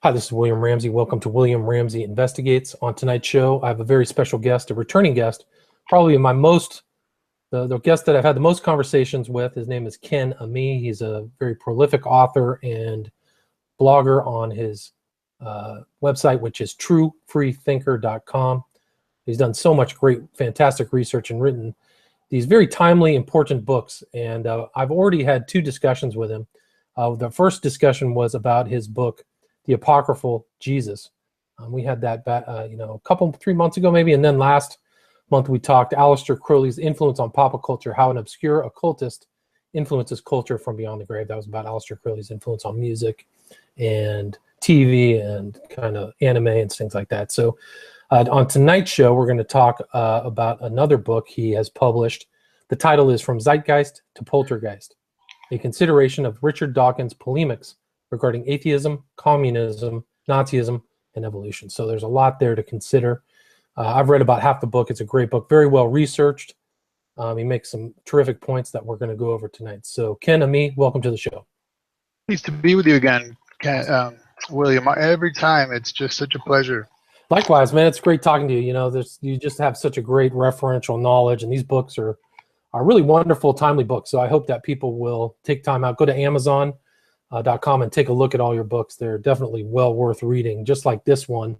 Hi, this is William Ramsey. Welcome to William Ramsey Investigates. On tonight's show, I have a very special guest, a returning guest, probably the guest that I've had the most conversations with. His name is Ken Ammi. He's a very prolific author and blogger on his website, which is truefreethinker.com. He's done so much great, fantastic research and written these very timely, important books. And I've already had two discussions with him. The first discussion was about his book, The Apocryphal Jesus. We had that, 3 months ago maybe, and then last month we talked Aleister Crowley's influence on pop culture, how an obscure occultist influences culture from beyond the grave. That was about Aleister Crowley's influence on music and TV and kind of anime and things like that. So on tonight's show, we're going to talk about another book he has published. The title is From Zeitgeist to Poltergeist, a consideration of Richard Dawkins' Polemics regarding atheism, communism, Nazism, and evolution. So there's a lot there to consider. I've read about half the book. It's a great book, very well researched. He makes some terrific points that we're going to go over tonight. So Ken Ammi, welcome to the show. Pleased to be with you again, William. Every time, it's just such a pleasure. Likewise, man. It's great talking to you. You know, you just have such a great referential knowledge, and these books are really wonderful, timely books. So I hope that people will take time out, go to Amazon.com and take a look at all your books. They're definitely well worth reading, just like this one.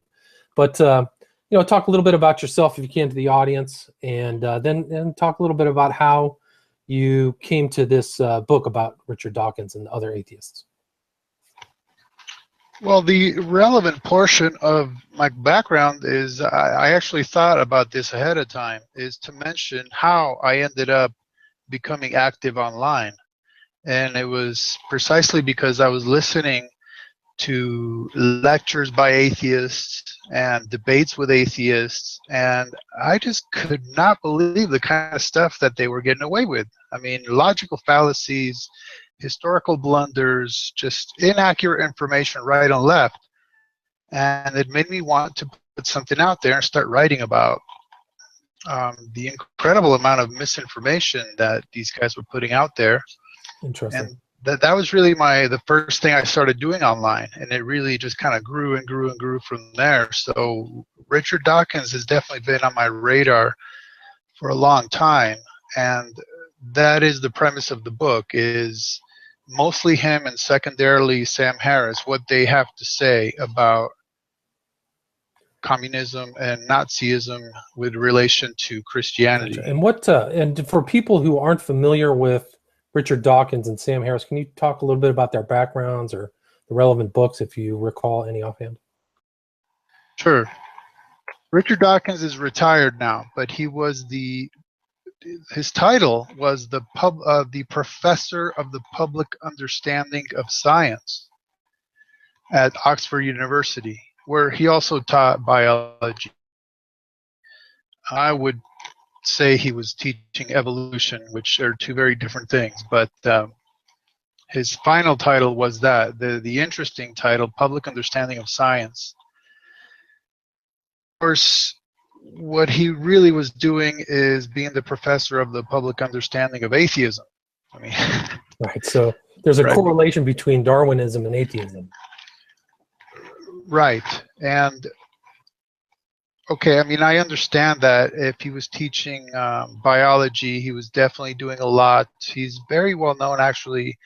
But talk a little bit about yourself if you can to the audience, and then talk a little bit about how you came to this book about Richard Dawkins and other atheists. Well, the relevant portion of my background is I actually thought about this ahead of time, is to mention how I ended up becoming active online. And it was precisely because I was listening to lectures by atheists and debates with atheists, and I just could not believe the kind of stuff that they were getting away with. I mean, logical fallacies, historical blunders, just inaccurate information right and left. And it made me want to put something out there and start writing about the incredible amount of misinformation that these guys were putting out there. Interesting. And that was really the first thing I started doing online, and it really just kind of grew and grew and grew from there. So Richard Dawkins has definitely been on my radar for a long time, and that is the premise of the book, is mostly him and secondarily Sam Harris, what they have to say about communism and Nazism with relation to Christianity. And and for people who aren't familiar with Richard Dawkins and Sam Harris, can you talk a little bit about their backgrounds or the relevant books, if you recall any offhand? Sure. Richard Dawkins is retired now, but his title was the Professor of the Public Understanding of Science at Oxford University, where he also taught biology. I would say he was teaching evolution, which are two very different things, but his final title was the interesting title, Public Understanding of Science. Of course, what he really was doing is being the professor of the public understanding of atheism. I mean, right. So there's a correlation between Darwinism and atheism. Right. And okay, I mean, I understand that if he was teaching biology, he was definitely doing a lot. He's very well known, actually,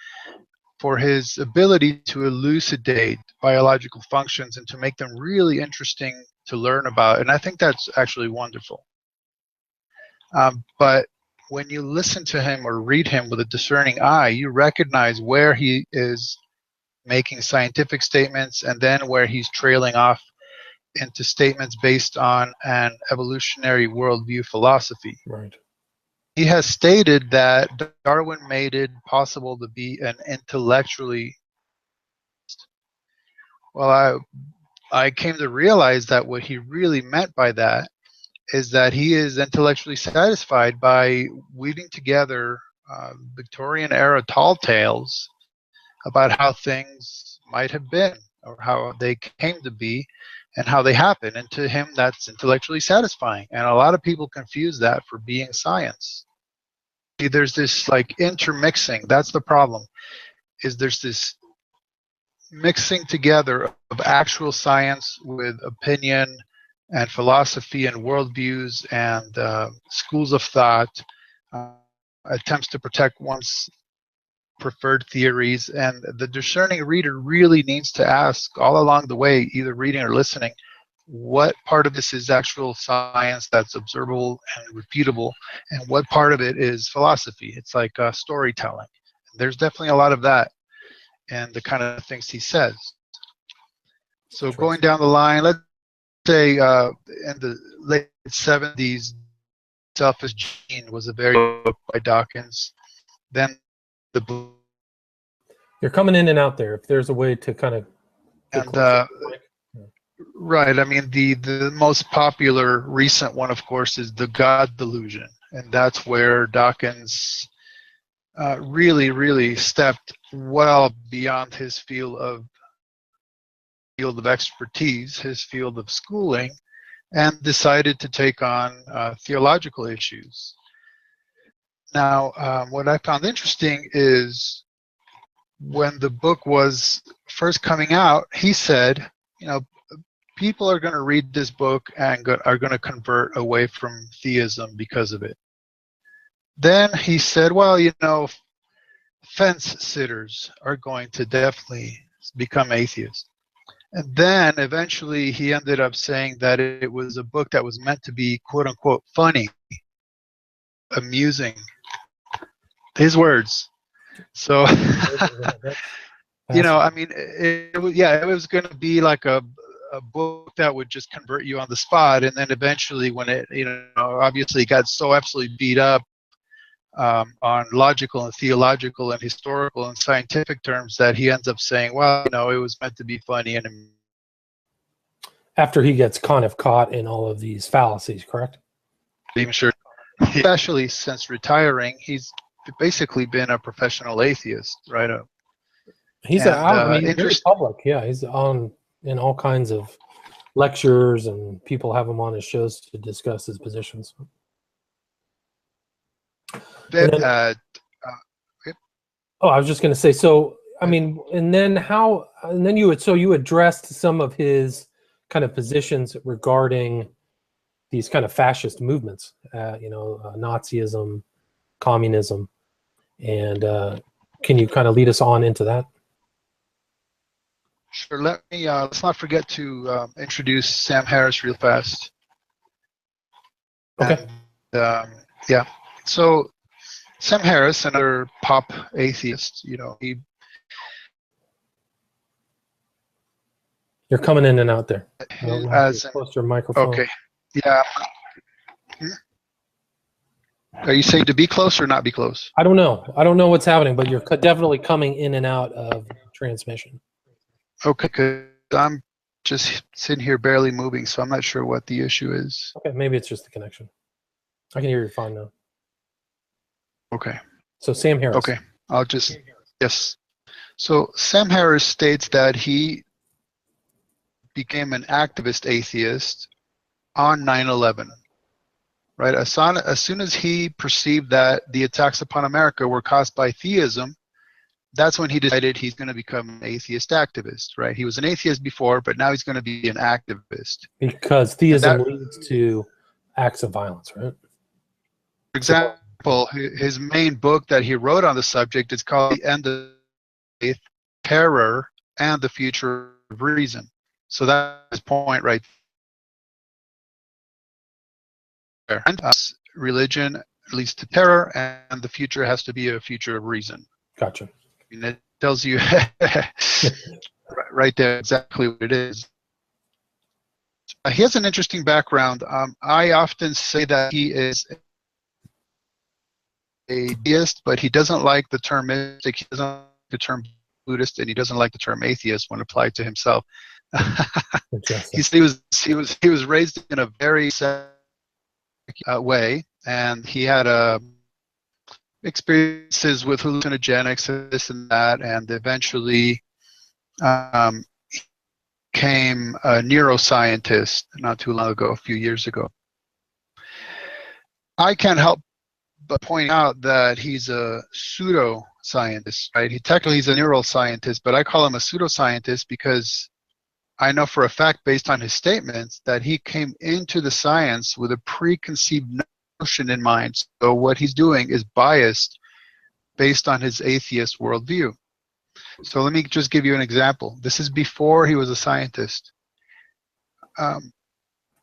for his ability to elucidate biological functions and to make them really interesting to learn about. And I think that's actually wonderful. But when you listen to him or read him with a discerning eye, you recognize where he is making scientific statements and then where he's trailing off into statements based on an evolutionary worldview philosophy. Right. He has stated that Darwin made it possible to be an intellectually. Well, I came to realize that what he really meant by that is that he is intellectually satisfied by weaving together Victorian era tall tales about how things might have been or how they came to be and how they happen. And to him, that's intellectually satisfying. And a lot of people confuse that for being science. See, there's this like intermixing. That's the problem, is there's this mixing together of actual science with opinion and philosophy and worldviews and schools of thought, attempts to protect one's preferred theories. And the discerning reader really needs to ask all along the way, either reading or listening, what part of this is actual science that's observable and repeatable, and what part of it is philosophy. It's like storytelling. There's definitely a lot of that and the kind of things he says. So going down the line, let's say in the late 70s, Selfish Gene was a very good book by Dawkins. Then the book. You're coming in and out there. If there's a way to kind of. Right. I mean, the most popular recent one, of course, is The God Delusion. And that's where Dawkins really stepped well beyond his field of expertise, his field of schooling, and decided to take on theological issues. Now, what I found interesting is when the book was first coming out, he said, people are going to read this book and are going to convert away from theism because of it. Then he said, well, fence sitters are going to definitely become atheists. And then eventually he ended up saying that it was a book that was meant to be, quote unquote, funny, amusing. His words. So, I mean, it was going to be like a book that would just convert you on the spot. And then eventually when it, obviously got so absolutely beat up on logical and theological and historical and scientific terms that he ends up saying, well, it was meant to be funny. And after he gets kind of caught in all of these fallacies, correct? I'm sure, especially since retiring, he's basically been a professional atheist, right? He's very public. Yeah, he's on in all kinds of lectures, and people have him on his shows to discuss his positions. I was just going to say, so I mean, and then you addressed some of his kind of positions regarding these kind of fascist movements, Nazism, communism, and can you kind of lead us on into that? Sure. Let's not forget to introduce Sam Harris real fast. Okay. And, yeah. So Sam Harris, another pop atheist, he. You're coming in and out there. Close to your microphone. Okay. Yeah. Are you saying to be close or not be close? I don't know what's happening, but you're definitely coming in and out of transmission. Okay, good. I'm just sitting here barely moving, so I'm not sure what the issue is. Okay, maybe it's just the connection. I can hear you fine now. Okay. So Sam Harris. Okay, yes. So Sam Harris states that he became an activist atheist on 9/11. Right? As soon as he perceived that the attacks upon America were caused by theism, that's when he decided he's going to become an atheist activist, right? He was an atheist before, but now he's going to be an activist. Because theism leads to acts of violence, right? For example, his main book that he wrote on the subject is called The End of Faith, Terror, and the Future of Reason. So that's his point right there. And religion leads to terror, and the future has to be a future of reason. Gotcha. I mean, it tells you right there exactly what it is. He has an interesting background. I often say that he is a deist, but he doesn't like the term mystic. He doesn't like the term Buddhist, and he doesn't like the term atheist when applied to himself. He was raised in a very way, and he had experiences with hallucinogenics and this and that, and eventually became a neuroscientist not too long ago, a few years ago. I can't help but point out that he's a pseudo pseudoscientist, right? He's a neuroscientist, but I call him a pseudoscientist because I know for a fact, based on his statements, that he came into the science with a preconceived notion in mind. So what he's doing is biased based on his atheist worldview. So let me just give you an example. This is before he was a scientist.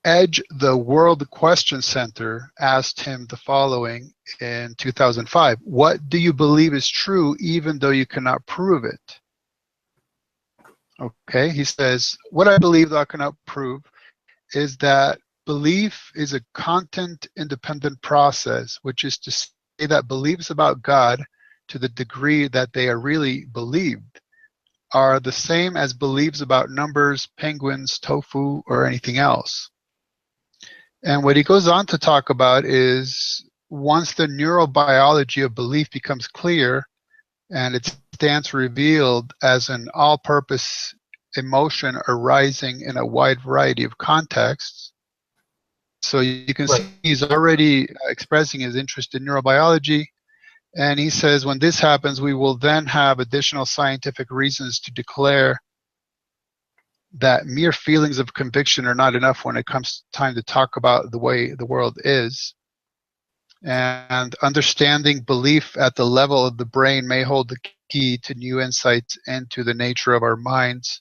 Edge, the World Question Center, asked him the following in 2005. What do you believe is true even though you cannot prove it? Okay, he says, what I believe though I cannot prove is that belief is a content-independent process, which is to say that beliefs about God, to the degree that they are really believed, are the same as beliefs about numbers, penguins, tofu, or anything else. And what he goes on to talk about is once the neurobiology of belief becomes clear and it stands revealed as an all-purpose emotion arising in a wide variety of contexts. So you can see he's already expressing his interest in neurobiology. And he says when this happens, we will then have additional scientific reasons to declare that mere feelings of conviction are not enough when it comes time to talk about the way the world is. And understanding belief at the level of the brain may hold the key to new insights into the nature of our minds,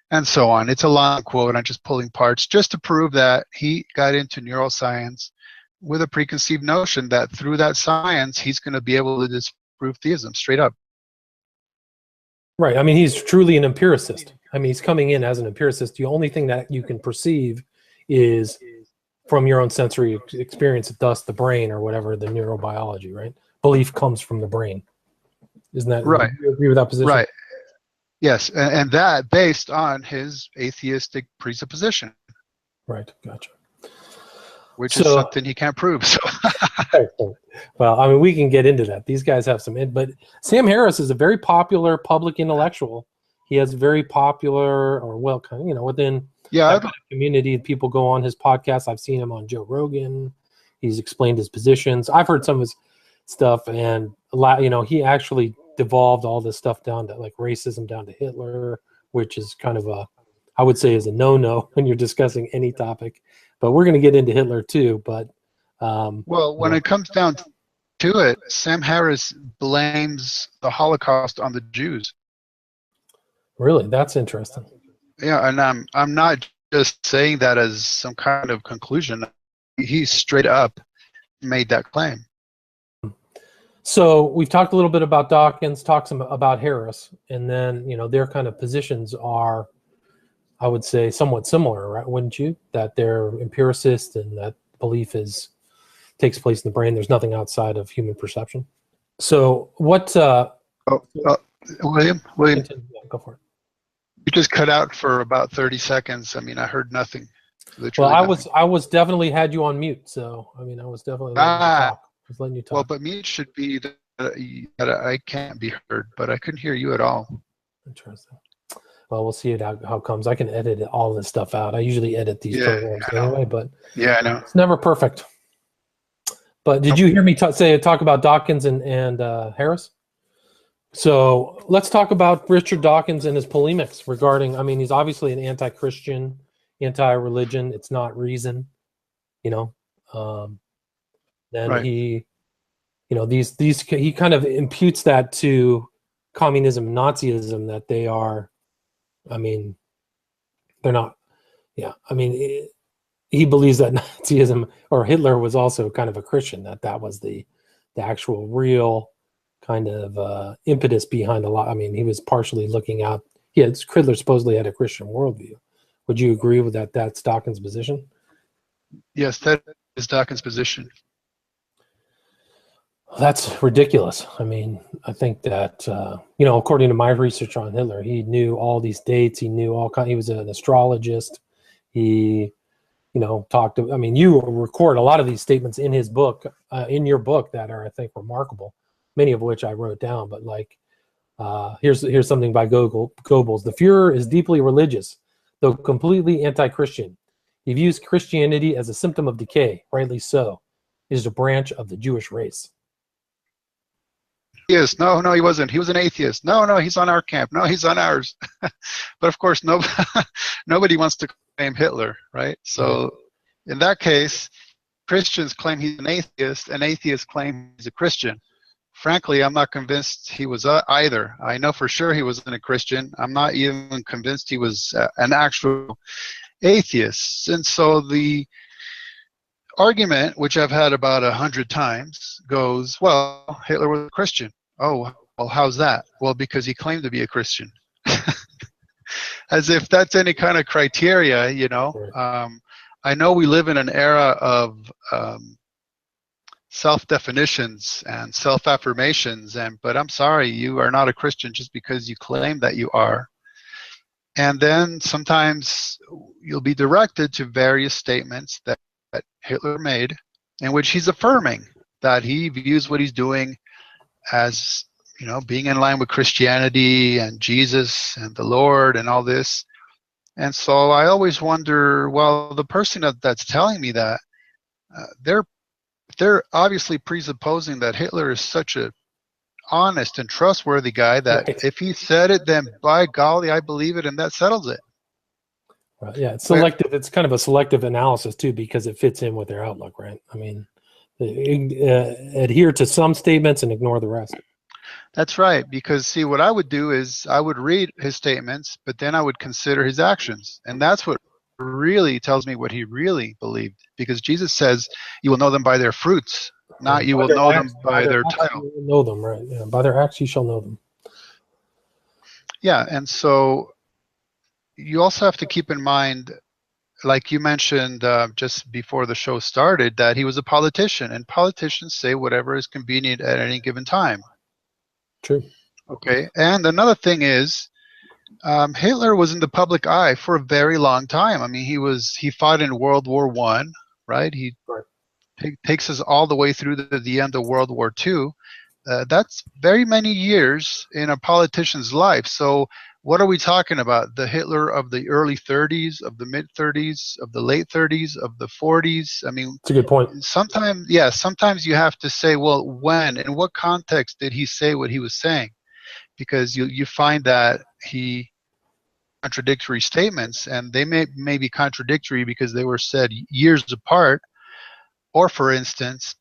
and so on. It's a long quote. I'm just pulling parts just to prove that he got into neuroscience with a preconceived notion that through that science, he's going to be able to disprove theism straight up. Right. I mean, he's truly an empiricist. I mean, he's coming in as an empiricist. The only thing that you can perceive is from your own sensory experience, thus the brain or whatever, the neurobiology, right? Belief comes from the brain. Isn't that right? Do you agree with that position? Right. Yes, and that based on his atheistic presupposition. Right, gotcha. Which is something he can't prove. So. Well, I mean, we can get into that. These guys have some, but Sam Harris is a very popular public intellectual. He has very popular, or well, kind of, you know, within that kind of community. People go on his podcast. I've seen him on Joe Rogan. He's explained his positions. I've heard some of his stuff, and a lot, you know, he actually devolved all this stuff down to like racism down to Hitler, which is kind of a, I would say, is a no-no when you're discussing any topic. But we're going to get into Hitler too. But well, when it comes down to it, Sam Harris blames the Holocaust on the Jews. Really, that's interesting. Yeah, and I'm not just saying that as some kind of conclusion. He straight up made that claim. So we've talked a little bit about Dawkins, talks about Harris, and then, you know, their kind of positions are, I would say, somewhat similar, right? Wouldn't you? That they're empiricists and that belief takes place in the brain. There's nothing outside of human perception. So what? William, yeah, go for it. You just cut out for about 30 seconds. I mean, I heard nothing. Well, I was definitely had you on mute. So I mean, I was definitely letting you talk. I was letting you talk. Well, but mute should be that I can't be heard, but I couldn't hear you at all. Interesting. Well, we'll see how it comes. I can edit all this stuff out. I usually edit these programs anyway, but yeah, I know it's never perfect. But did you hear me talk about Dawkins and Harris? So let's talk about Richard Dawkins and his polemics regarding. I mean, he's obviously an anti-Christian, anti-religion. It's not reason, you know. Then he, you know, he kind of imputes that to communism, Nazism, that they are. I mean, they're not. Yeah, I mean, he believes that Nazism or Hitler was also kind of a Christian. That was the actual real kind of impetus behind a lot. I mean, he was partially looking out. Yeah, Hitler supposedly had a Christian worldview. Would you agree with that? That's Dawkins' position. Yes, that is Dawkins' position. That's ridiculous. I mean, I think that, you know, according to my research on Hitler, he knew all these dates. He knew he was an astrologist. He, you know, I mean, you record a lot of these statements in his book, in your book, that are, I think, remarkable, many of which I wrote down. But like, here's something by Goebbels. The Fuhrer is deeply religious, though completely anti-Christian. He views Christianity as a symptom of decay, rightly so. It is a branch of the Jewish race. Yes, no, he wasn't. He was an atheist. No, he's on our camp. No, he's on ours. But of course, nobody wants to claim Hitler, right? So in that case, Christians claim he's an atheist, and atheists claim he's a Christian. Frankly, I'm not convinced he was either. I know for sure he wasn't a Christian. I'm not even convinced he was an actual atheist. And so the argument, which I've had about 100 times, goes, well, Hitler was a Christian. Oh, well, how's that? Well, because he claimed to be a Christian. As if that's any kind of criteria, you know. I know we live in an era of self-definitions and self-affirmations, but I'm sorry, you are not a Christian just because you claim that you are. And then sometimes you'll be directed to various statements that Hitler made, in which he's affirming that he views what he's doing as, you know, being in line with Christianity and Jesus and the Lord and all this. And so I always wonder, well, the person that's telling me that, they're obviously presupposing that Hitler is such a honest and trustworthy guy that if he said it, then by golly, I believe it, and that settles it. Well, yeah, it's selective. It's kind of a selective analysis too, because it fits in with their outlook, right? I mean, adhere to some statements and ignore the rest. That's right, because see, what I would do is I would read his statements, but then I would consider his actions, and that's what really tells me what he really believed. Because Jesus says, "You will know them by their fruits, not you will know them by their title." You will know them, right? Yeah, by their acts you shall know them. Yeah, and so you also have to keep in mind, like you mentioned just before the show started, that he was a politician, and politicians say whatever is convenient at any given time. True. Okay, and another thing is, Hitler was in the public eye for a very long time. I mean, he fought in World War I, right? He takes us all the way through the end of World War II. That's very many years in a politician's life. So what are we talking about? The Hitler of the early 30s, of the mid 30s, of the late 30s, of the 40s? I mean, that's a good point. Sometimes you have to say, well, when, in what context did he say what he was saying? Because you find that he contradictory statements, and they may be contradictory because they were said years apart. Or, for instance,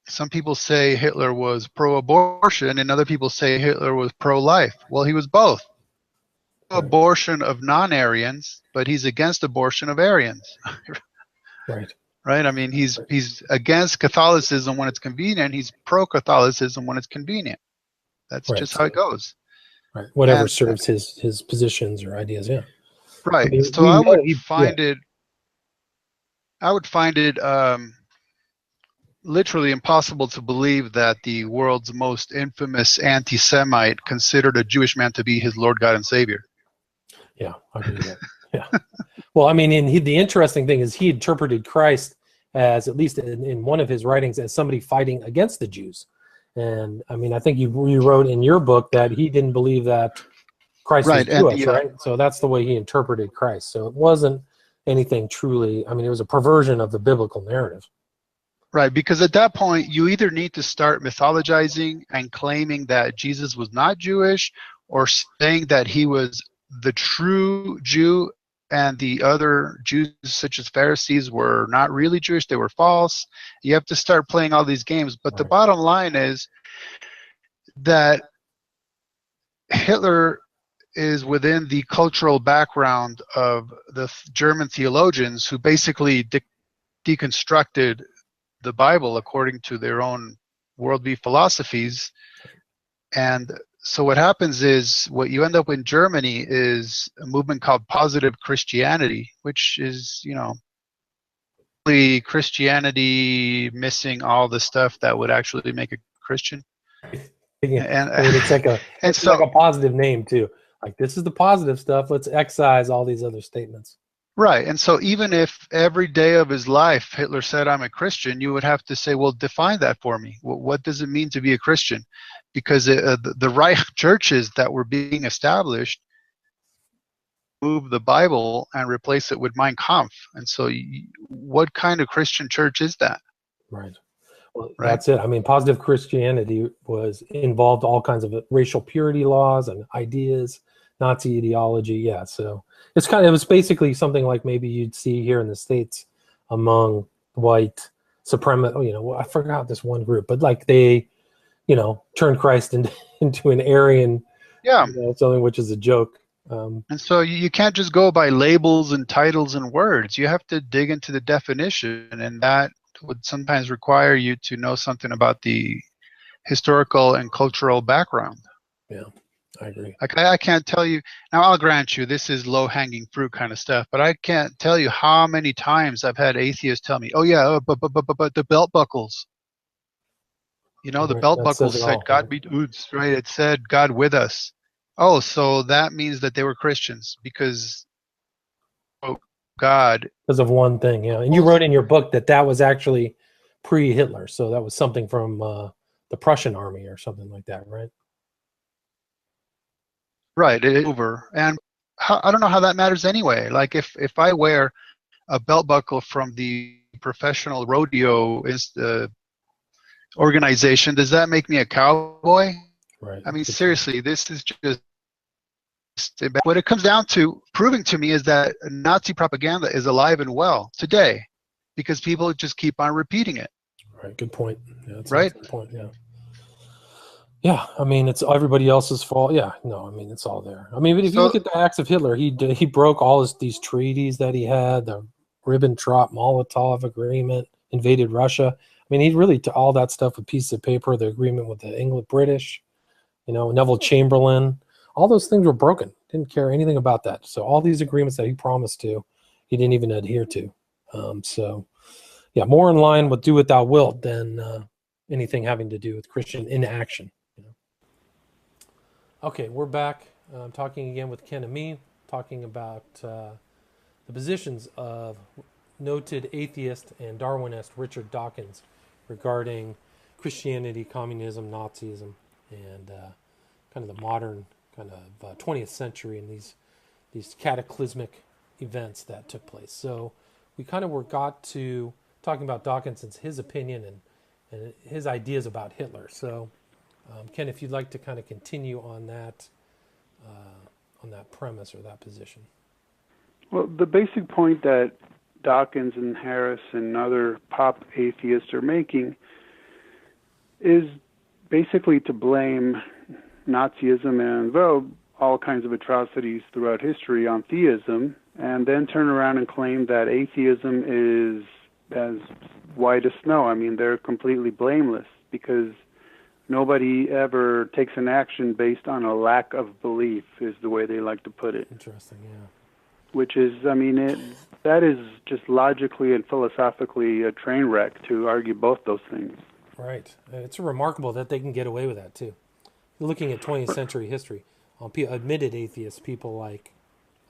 some people say Hitler was pro-abortion, and other people say Hitler was pro-life. Well, he was both. Abortion of non-Aryans, but he's against abortion of Aryans. Right. Right? I mean, he's against Catholicism when it's convenient. He's pro-Catholicism when it's convenient. That's just how it goes. Right. Whatever serves his positions or ideas. Yeah. Right. I mean, so I would find it literally impossible to believe that the world's most infamous anti-Semite considered a Jewish man to be his Lord, God, and Savior. Yeah, I agree with that. Yeah. Well, I mean, the interesting thing is he interpreted Christ as, at least in one of his writings, as somebody fighting against the Jews. And I mean, I think you wrote in your book that he didn't believe that Christ was Jewish, right? So that's the way he interpreted Christ. So it wasn't anything truly, I mean, it was a perversion of the biblical narrative. Right, because at that point, you either need to start mythologizing and claiming that Jesus was not Jewish, or saying that he was the true Jew and the other Jews, such as Pharisees, were not really Jewish, they were false. You have to start playing all these games. But the bottom line is that Hitler is within the cultural background of the German theologians who basically deconstructed the Bible according to their own worldview philosophies. And so what happens is, what you end up in Germany is a movement called positive Christianity, which is, you know, Christianity missing all the stuff that would actually make a Christian. Yeah. And I mean, it's like a positive name too. Like, this is the positive stuff. Let's excise all these other statements. Right. And so even if every day of his life Hitler said, "I'm a Christian," you would have to say, well, define that for me. What does it mean to be a Christian? Because the Reich churches that were being established move the Bible and replace it with Mein Kampf. And so what kind of Christian church is that? Right. Well, right? that's it. I mean, positive Christianity was involved all kinds of racial purity laws and ideas, Nazi ideology. Yeah, so it was basically something like maybe you'd see here in the States among white supremacist. I forgot this one group, but like they, turned Christ into an Aryan, Yeah. something which is a joke. And so you can't just go by labels and titles and words. You have to dig into the definition, and that would sometimes require you to know something about the historical and cultural background. Yeah, I agree. Like I can't tell you, now I'll grant you this is low-hanging fruit kind of stuff, but I can't tell you how many times I've had atheists tell me, oh yeah, but the belt buckles. The Right, belt that buckles says it said all, God right? be oods, right? It said God with us. Oh, so that means that they were Christians because God. Because of one thing, yeah. And you wrote in your book that was actually pre-Hitler, so that was something from the Prussian army or something like that, right? Right, it's over. And I don't know how that matters anyway. Like if I wear a belt buckle from the professional rodeo organization, does that make me a cowboy? Right. I mean, seriously, this is just what it comes down to proving to me is that Nazi propaganda is alive and well today because people just keep on repeating it. Right. Good point. Yeah, that's right? a good point. Yeah. Yeah. I mean, it's everybody else's fault. Yeah. No, I mean, it's all there. I mean, but if you look at the acts of Hitler, he broke all these treaties that he had, the Ribbentrop-Molotov agreement, invaded Russia. I mean, he really took all that stuff with pieces of paper, the agreement with the British, Neville Chamberlain. All those things were broken. Didn't care anything about that. So all these agreements that he promised to, he didn't even adhere to. So, yeah, more in line with "do what thou wilt" than anything having to do with Christian inaction. Okay, we're back. Talking again with Ken Ammi, talking about the positions of noted atheist and Darwinist Richard Dawkins regarding Christianity, communism, Nazism, and kind of the modern kind of 20th century and these cataclysmic events that took place. So we kind of got to talking about Dawkins and his opinion and his ideas about Hitler. So Ken, if you'd like to kind of continue on that premise or that position. Well, the basic point that Dawkins and Harris and other pop atheists are making is basically to blame Nazism and, well, all kinds of atrocities throughout history on theism, and then turn around and claim that atheism is as white as snow. I mean, they're completely blameless because nobody ever takes an action based on a lack of belief, is the way they like to put it. Interesting, yeah. Which is, I mean, that is just logically and philosophically a train wreck to argue both those things. Right. It's remarkable that they can get away with that, too. Looking at 20th century history, admitted atheists, people like,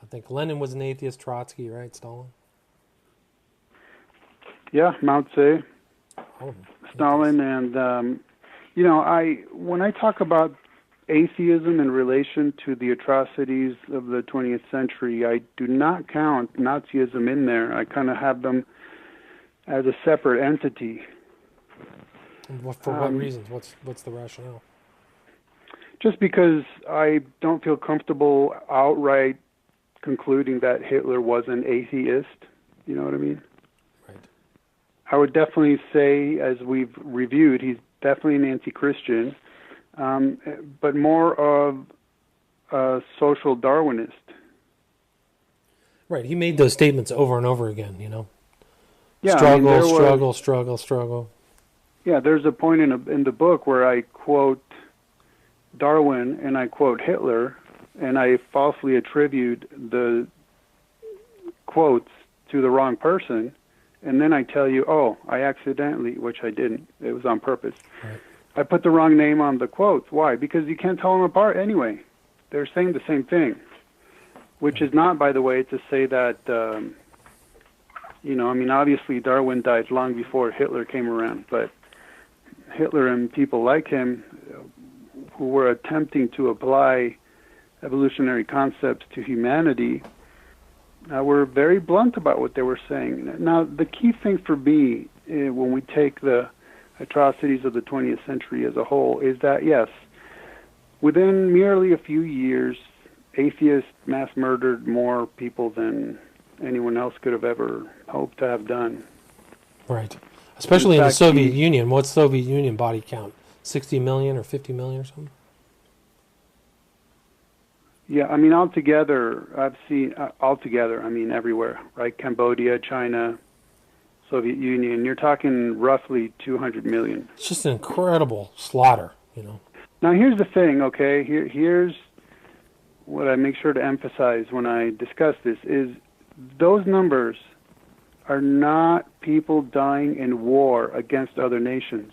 I think Lenin was an atheist, Trotsky, right? Stalin? Yeah, Mao Tse, Oh, Stalin, and, when I talk about atheism in relation to the atrocities of the 20th century, I do not count Nazism in there. I kind of have them as a separate entity. For what reasons? What's the rationale? Just because I don't feel comfortable outright concluding that Hitler was an atheist. You know what I mean? Right. I would definitely say, as we've reviewed, he's definitely an anti-Christian, but more of a social Darwinist. Right. He made those statements over and over again, Yeah, struggle. Yeah, there's a point in the book where I quote Darwin and I quote Hitler, and I falsely attribute the quotes to the wrong person, and then I tell you, oh, I accidentally, which I didn't, it was on purpose. Right. I put the wrong name on the quotes. Why? Because you can't tell them apart anyway. They're saying the same thing, which is not, by the way, to say that, obviously Darwin died long before Hitler came around, but Hitler and people like him who were attempting to apply evolutionary concepts to humanity were very blunt about what they were saying. Now, the key thing for me, when we take the atrocities of the 20th century as a whole is that, yes, within merely a few years, atheists mass murdered more people than anyone else could have ever hoped to have done. Right. Especially in the fact, Soviet Union. What's Soviet Union body count? 60 million or 50 million or something? Yeah, I mean, altogether, I've seen, I mean, everywhere, right? Cambodia, China, Soviet Union, you're talking roughly 200 million. It's just an incredible slaughter, you know. Now, here's the thing, okay? Here's what I make sure to emphasize when I discuss this, is those numbers are not people dying in war against other nations.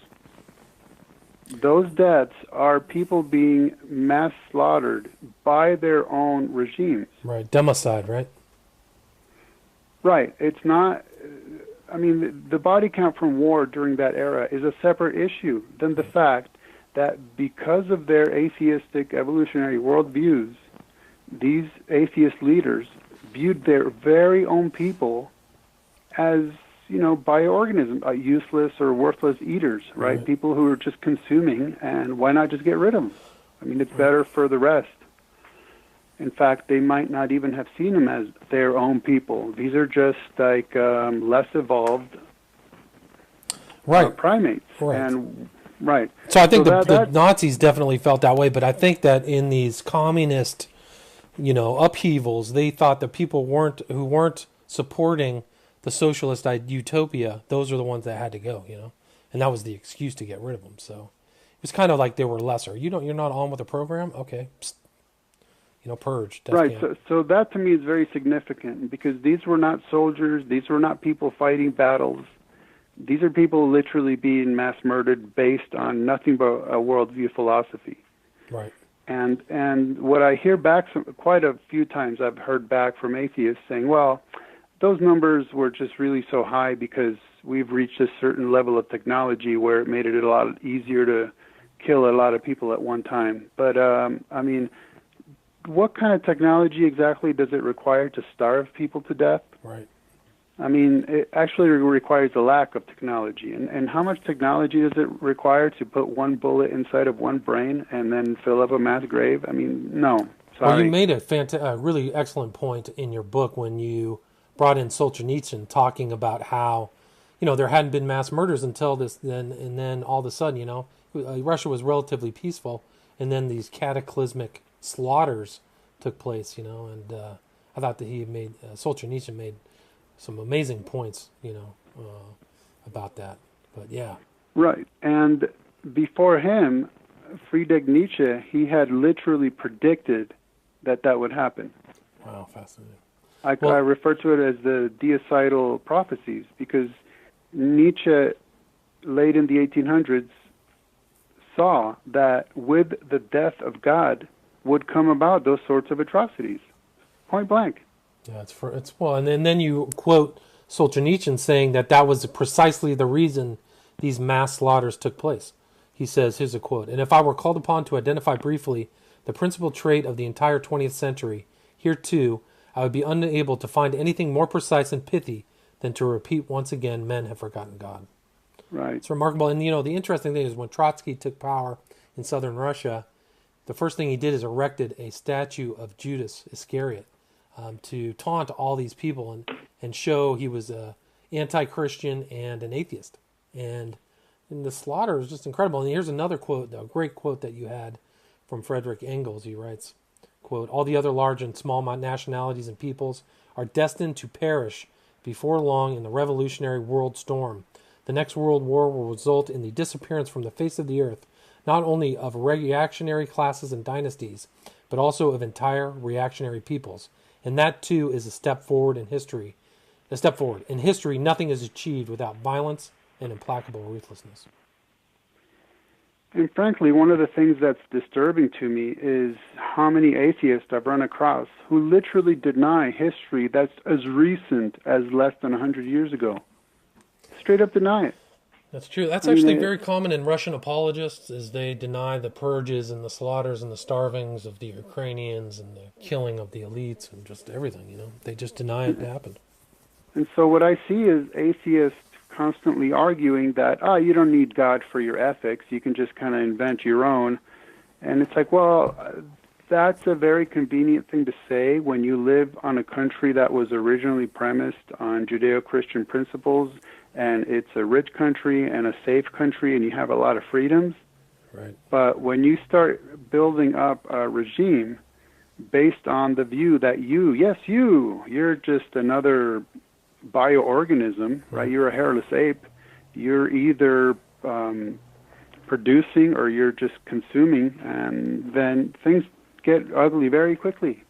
Those deaths are people being mass slaughtered by their own regimes. Right, democide, right? Right. It's not, I mean, the body count from war during that era is a separate issue than the fact that because of their atheistic evolutionary worldviews, these atheist leaders viewed their very own people as, you know, bioorganisms, useless or worthless eaters, right? People who are just consuming, and why not just get rid of them? I mean, it's better for the rest. In fact, they might not even have seen them as their own people. These are just like less evolved primates. Right. And right. So I think the Nazis definitely felt that way, but I think that in these communist, you know, upheavals, they thought that people who weren't supporting the socialist utopia, those are the ones that had to go, you know, and that was the excuse to get rid of them. So it was kind of like they were lesser. You're not on with the program, okay, psst. You know, purge. Right. So that to me is very significant because these were not soldiers. These were not people fighting battles. These are people literally being mass murdered based on nothing but a worldview philosophy. Right. And what I hear back quite a few times, I've heard back from atheists saying, well, those numbers were just really so high because we've reached a certain level of technology where it made it a lot easier to kill a lot of people at one time. But, I mean, what kind of technology exactly does it require to starve people to death? Right. I mean, it actually requires a lack of technology. And how much technology does it require to put one bullet inside of one brain and then fill up a mass grave? I mean, no. Sorry. Well, you made a really excellent point in your book when you brought in Solzhenitsyn talking about how, you know, there hadn't been mass murders until this, and then all of a sudden, you know, Russia was relatively peaceful, and then these cataclysmic slaughters took place, you know, and I thought that Solzhenitsyn made some amazing points, you know, about that. But yeah. Right. And before him, Friedrich Nietzsche, he had literally predicted that would happen. Wow, fascinating. I refer to it as the deicidal prophecies because Nietzsche, late in the 1800s, saw that with the death of God would come about those sorts of atrocities, point blank. Yeah, and then you quote Solzhenitsyn saying that was precisely the reason these mass slaughters took place. He says, here's a quote, "And if I were called upon to identify briefly the principal trait of the entire 20th century, here too, I would be unable to find anything more precise and pithy than to repeat once again, men have forgotten God." Right. It's remarkable. And, you know, the interesting thing is when Trotsky took power in southern Russia, the first thing he did is erected a statue of Judas Iscariot to taunt all these people and show he was a anti-Christian and an atheist. And the slaughter is just incredible. And here's another quote, a great quote that you had from Frederick Engels. He writes, quote, "All the other large and small nationalities and peoples are destined to perish before long in the revolutionary world storm. The next world war will result in the disappearance from the face of the earth, not only of reactionary classes and dynasties, but also of entire reactionary peoples. And that too is a step forward in history. In history, nothing is achieved without violence and implacable ruthlessness." And frankly, one of the things that's disturbing to me is how many atheists I've run across who literally deny history that's as recent as less than 100 years ago. Straight up deny it. That's true. That's actually very common in Russian apologists, is they deny the purges and the slaughters and the starvings of the Ukrainians and the killing of the elites and just everything, you know. They just deny it happened. And so what I see is atheists constantly arguing that, you don't need God for your ethics. You can just kind of invent your own. And it's like, well, that's a very convenient thing to say when you live on a country that was originally premised on Judeo-Christian principles, and it's a rich country and a safe country, and you have a lot of freedoms. Right. But when you start building up a regime based on the view that you're just another bioorganism, right? You're a hairless ape. You're either producing or you're just consuming, and then things get ugly very quickly.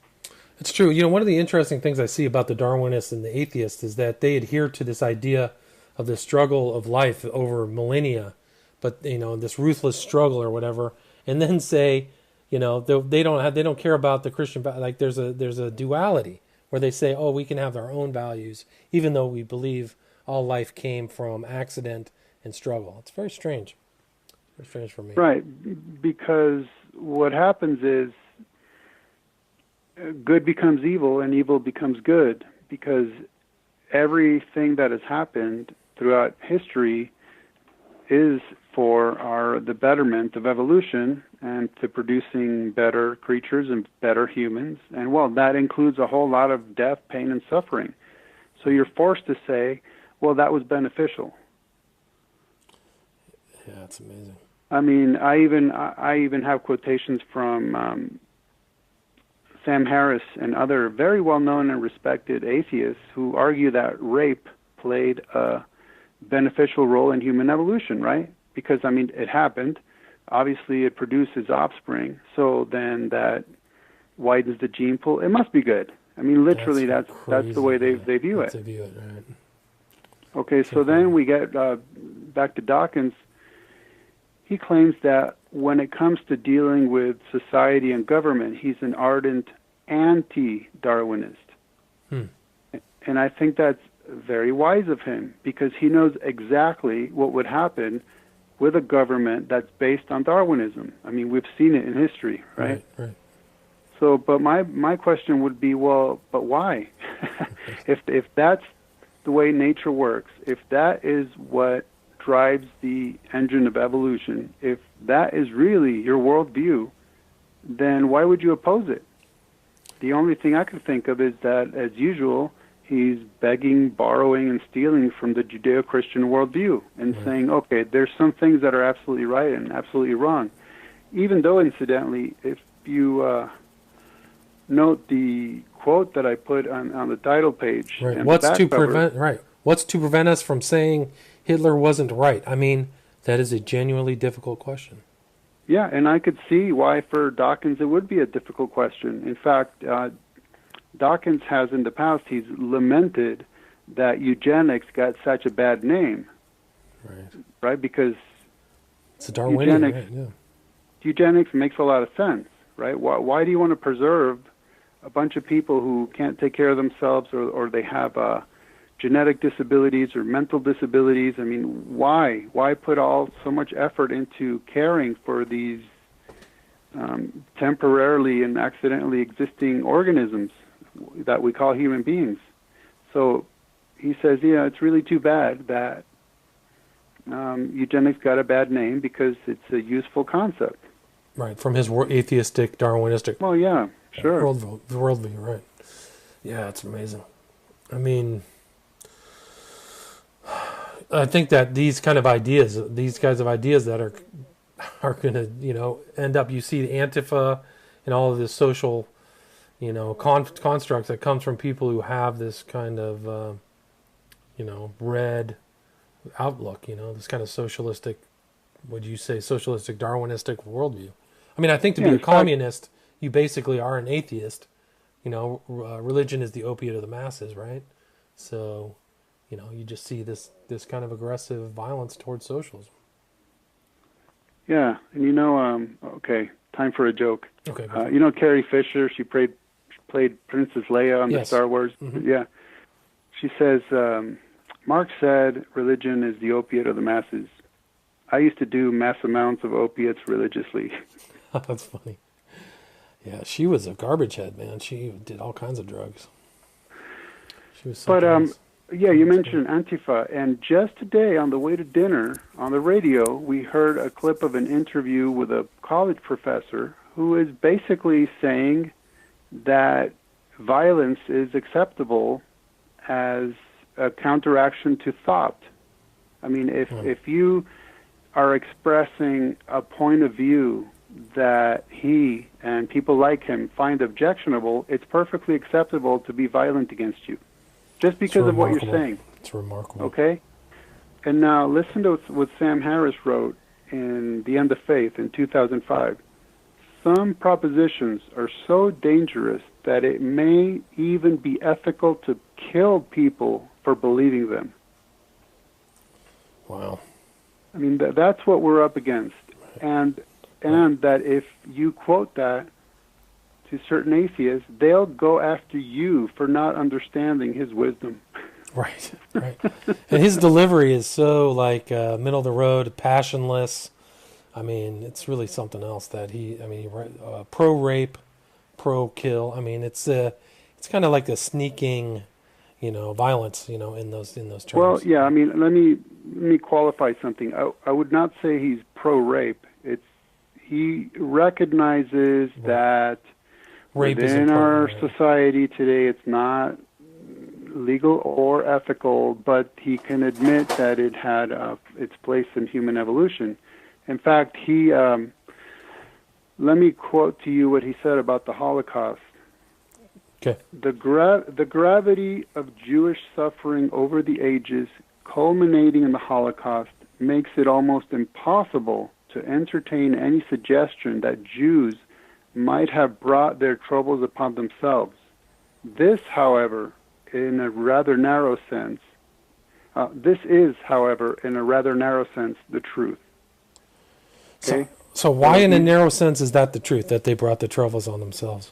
It's true. You know, one of the interesting things I see about the Darwinists and the atheists is that they adhere to this idea of the struggle of life over millennia, but, you know, this ruthless struggle or whatever, and then say, you know, they don't care about the Christian, like there's a duality where they say, oh, we can have our own values, even though we believe all life came from accident and struggle. It's very strange. Very strange for me. Right, because what happens is good becomes evil and evil becomes good, because everything that has happened throughout history is for the betterment of evolution and to producing better creatures and better humans. And, well, that includes a whole lot of death, pain, and suffering. So you're forced to say, well, that was beneficial. Yeah, it's amazing. I mean, I even have quotations from Sam Harris and other very well-known and respected atheists who argue that rape played a beneficial role in human evolution, right? Because, I mean, it happened. Obviously, it produces offspring, so then that widens the gene pool. It must be good. I mean, literally, that's the way they view it. They view it, right. Okay, so then we get back to Dawkins. He claims that when it comes to dealing with society and government, he's an ardent anti-Darwinist. And I think that's very wise of him, because he knows exactly what would happen with a government that's based on Darwinism. I mean, we've seen it in history, right? Right. So, but my question would be, well, but why? if that's the way nature works, if that is what drives the engine of evolution, if that is really your worldview, then why would you oppose it? The only thing I could think of is that, as usual, he's begging, borrowing, and stealing from the Judeo-Christian worldview and saying, okay, there's some things that are absolutely right and absolutely wrong. Even though, incidentally, if you note the quote that I put on the title page. Right. What's to prevent us from saying Hitler wasn't right? I mean, that is a genuinely difficult question. Yeah, and I could see why for Dawkins it would be a difficult question. In fact, Dawkins has in the past, he's lamented that eugenics got such a bad name. Right? Because it's a Darwinian, eugenics makes a lot of sense, right? Why do you want to preserve a bunch of people who can't take care of themselves, or they have genetic disabilities or mental disabilities? I mean, why? Why put so much effort into caring for these temporarily and accidentally existing organisms that we call human beings? So he says, yeah, it's really too bad that eugenics got a bad name, because it's a useful concept. Right, from his atheistic, Darwinistic. Well, yeah, sure. Worldview, right. Yeah, it's amazing. I mean, I think that these kinds of ideas that are going to, end up, you see the Antifa and all of this social, constructs that comes from people who have this kind of, red outlook, this kind of socialistic, would you say socialistic, Darwinistic worldview. I mean, I think to be a communist, you basically are an atheist. Religion is the opiate of the masses, right? So, you just see this kind of aggressive violence towards socialism. Yeah, and okay, time for a joke. Okay. Carrie Fisher, she played Princess Leia on the Star Wars. Mm-hmm. Yeah. She says, Marx said religion is the opiate of the masses. I used to do mass amounts of opiates religiously. That's funny. Yeah, she was a garbage head, man. She did all kinds of drugs. She was something else. Yeah, you mentioned Antifa, and just today on the way to dinner on the radio, we heard a clip of an interview with a college professor who is basically saying that violence is acceptable as a counteraction to thought. I mean, if you are expressing a point of view that he and people like him find objectionable, it's perfectly acceptable to be violent against you, just because of what you're saying. It's remarkable. Okay? And now listen to what Sam Harris wrote in The End of Faith in 2005. Some propositions are so dangerous that it may even be ethical to kill people for believing them. Wow. I mean, that's what we're up against. And that if you quote that to certain atheists, they'll go after you for not understanding his wisdom. Right, right. And his delivery is so like middle of the road, passionless. I mean, it's really something else that he pro-rape, pro-kill. I mean, it's kind of like a sneaking, violence, in those terms. Well, yeah, I mean, let me qualify something. I would not say he's pro-rape. He recognizes that rape within our society today, it's not legal or ethical, but he can admit that it had its place in human evolution. In fact, let me quote to you what he said about the Holocaust. Okay. The gravity of Jewish suffering over the ages, culminating in the Holocaust, makes it almost impossible to entertain any suggestion that Jews might have brought their troubles upon themselves. This, however, in a rather narrow sense, the truth. Okay? So why in a narrow sense is that the truth, that they brought the troubles on themselves?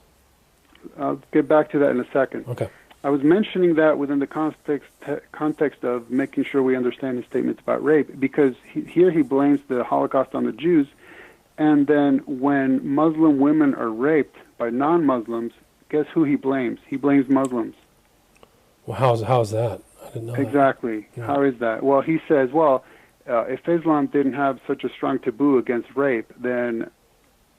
I'll get back to that in a second. Okay. I was mentioning that within the context of making sure we understand his statements about rape, because here he blames the Holocaust on the Jews, and then when Muslim women are raped by non-Muslims, guess who he blames? He blames Muslims. Well, how's that? I didn't know exactly. That. Yeah. How is that? Well, he says, if Islam didn't have such a strong taboo against rape, then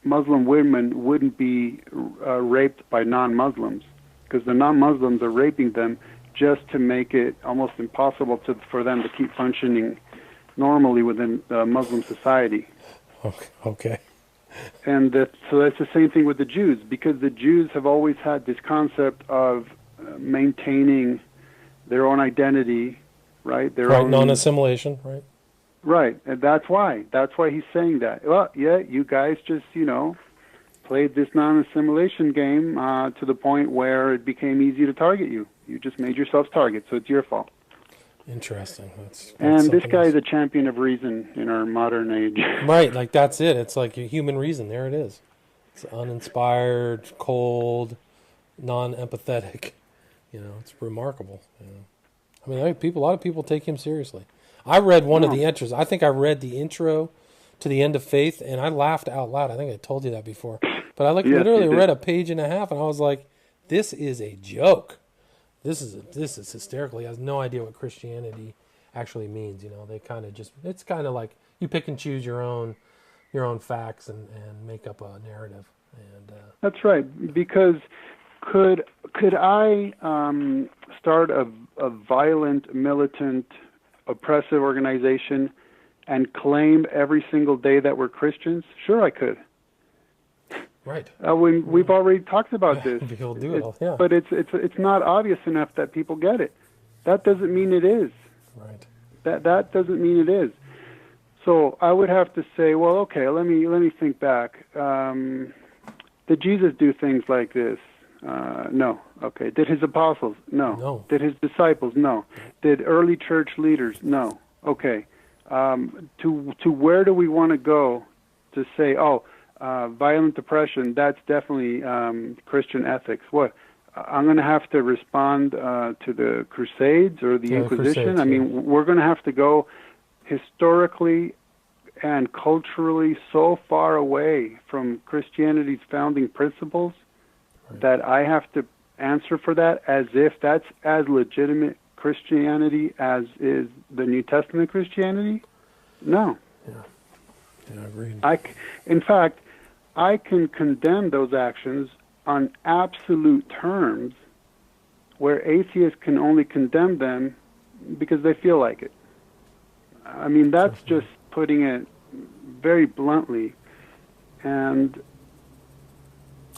Muslim women wouldn't be raped by non-Muslims, because the non-Muslims are raping them just to make it almost impossible for them to keep functioning normally within Muslim society. Okay. And so that's the same thing with the Jews, because the Jews have always had this concept of maintaining their own identity, right? Their own non-assimilation, right? Right, and that's why he's saying that. Well, yeah, you guys just, played this non-assimilation game to the point where it became easy to target you. You just made yourselves targets, so it's your fault. Interesting. That's and this guy is a champion of reason in our modern age. Right, like that's it. It's like a human reason. There it is. It's uninspired, cold, non-empathetic. It's remarkable. I mean, a lot of people take him seriously. I read one of the entries. I think I read the intro to The End of Faith, and I laughed out loud. I think I told you that before. But I literally read a page and a half, and I was like, this is a joke. This is hysterical. He has no idea what Christianity actually means. They kind of it's kind of like you pick and choose your own facts and make up a narrative. And that's right. Because could I start a violent, militant, oppressive organization and claim every single day that we're Christians? Sure, I could. Right. We've already talked about this. People do it all, yeah. But it's not obvious enough that people get it. That doesn't mean it is. Right. That doesn't mean it is. So I would have to say, well, okay, let me think back. Did Jesus do things like this? No. Okay. Did his apostles? No. No. Did his disciples? No. Did early church leaders? No. Okay. To where do we want to go to say, violent oppression, that's definitely Christian ethics? What? I'm going to have to respond to the Crusades or the Inquisition? I mean, we're going to have to go historically and culturally so far away from Christianity's founding principles that I have to answer for that as if that's as legitimate Christianity as is the New Testament Christianity? No. Yeah, agreed. In fact, I can condemn those actions on absolute terms where atheists can only condemn them because they feel like it. I mean, that's just putting it very bluntly. And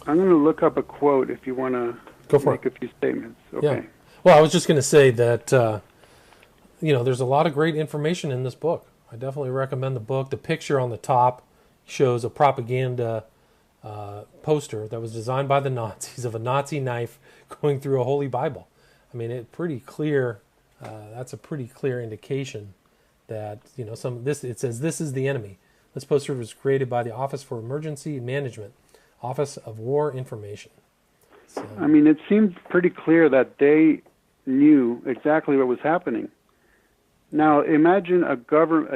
I'm going to look up a quote if you want to make a few statements. Okay. Yeah. Well, I was just going to say that, there's a lot of great information in this book. I definitely recommend the book. The picture on the top shows a propaganda poster that was designed by the Nazis of a Nazi knife going through a Holy Bible. I mean, that's a pretty clear indication that, it says this is the enemy. This poster was created by the Office for Emergency Management, Office of War Information. So, I mean, it seemed pretty clear that they knew exactly what was happening. Now, imagine a